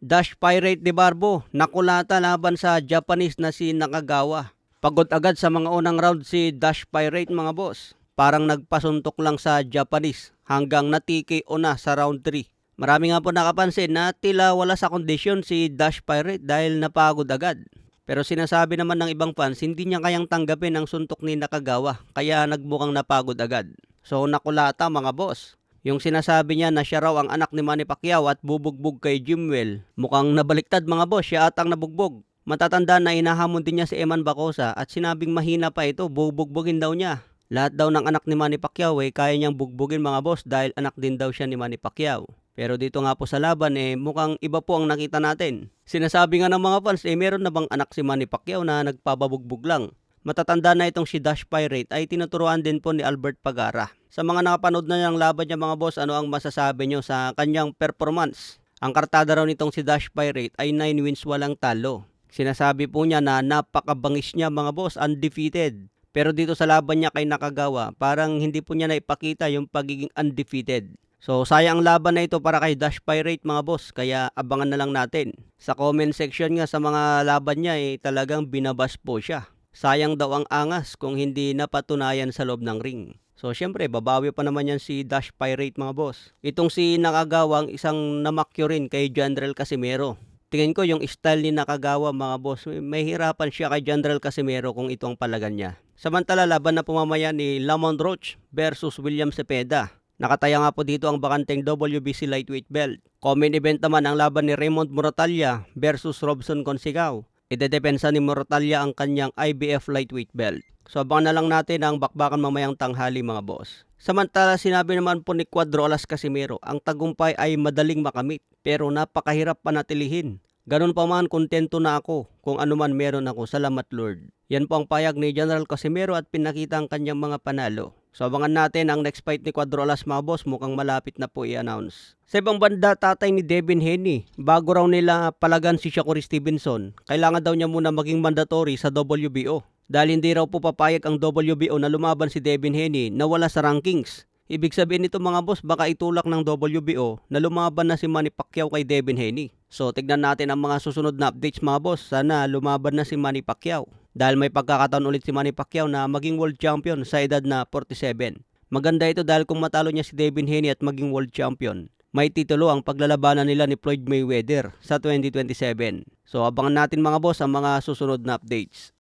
Dash Pirate de Barbo, nakulata laban sa Japanese na si Nakagawa. Pagod agad sa mga unang round si Dash Pirate mga boss. Parang nagpasuntok lang sa Japanese hanggang na-TKO na sa round 3. Marami nga po nakapansin na tila wala sa kondisyon si Dash Pirate dahil napagod agad. Pero sinasabi naman ng ibang fans, hindi niya kayang tanggapin ang suntok ni Nakagawa kaya nagmukhang napagod agad. So nakulata mga boss. Yung sinasabi niya na siya raw ang anak ni Manny Pacquiao at bubugbog kay Jimwell, mukhang nabaliktad mga boss, siya at ang nabugbog. Matatanda na inahamon din niya si Eman Bacosa at sinabing mahina pa ito, bubugbogin daw niya. Lahat daw ng anak ni Manny Pacquiao kaya niyang bugbogin mga boss dahil anak din daw siya ni Manny Pacquiao. Pero dito nga po sa laban mukhang iba po ang nakita natin. Sinasabi nga ng mga fans meron na bang anak si Manny Pacquiao na nagpababugbog lang. Matatanda na itong si Dash Pirate ay tinuturuan din po ni Albert Pagara. Sa mga nakapanood na niyang laban niya mga boss, ano ang masasabi niyo sa kanyang performance? Ang kartada raw nitong si Dash Pirate ay 9 wins walang talo. Sinasabi po niya na napakabangis niya mga boss, undefeated. Pero dito sa laban niya kay Nakagawa, parang hindi po niya naipakita yung pagiging undefeated. So sayang ang laban na ito para kay Dash Pirate mga boss, kaya abangan na lang natin. Sa comment section nga sa mga laban niya talagang binabas po siya. Sayang daw ang angas kung hindi napatunayan sa loob ng ring. So syempre babawi pa naman yan si Dash Pirate mga boss. Itong si Nakagawa ang isang namakyo rin kay General Casimero. Tingin ko yung style ni Nakagawa mga boss, may hirapan siya kay General Casimero kung ito ang palagan niya. Samantala laban na pumamaya ni Lamont Roach versus William Cepeda. Nakataya nga po dito ang bakanteng WBC lightweight belt. Common event naman ang laban ni Raymond Moratalla versus Robson Consigao. Idedepensa ni Moratalla ang kanyang IBF lightweight belt. So abangan na lang natin ang bakbakan mamayang tanghali mga boss. Samantala sinabi naman po ni Cuadro Alas Casimero, ang tagumpay ay madaling makamit pero napakahirap panatilihin. Ganun pa man, kontento na ako kung ano man meron ako. Salamat Lord. Yan po ang payag ni General Casimero at pinakita ang kanyang mga panalo. So abangan natin ang next fight ni Cuadro Alas mga boss, mukhang malapit na po i-announce. Sa ibang banda, tatay ni Devin Haney, bago raw nila palagan si Shakur Stevenson, kailangan daw niya muna maging mandatory sa WBO. Dahil hindi raw po papayag ang WBO na lumaban si Devin Haney na wala sa rankings. Ibig sabihin nito mga boss, baka itulak ng WBO na lumaban na si Manny Pacquiao kay Devin Haney. So tignan natin ang mga susunod na updates mga boss, sana lumaban na si Manny Pacquiao. Dahil may pagkakataon ulit si Manny Pacquiao na maging world champion sa edad na 47. Maganda ito dahil kung matalo niya si Devin Haney at maging world champion, may titulo ang paglalabanan nila ni Floyd Mayweather sa 2027. So abangan natin mga boss ang mga susunod na updates.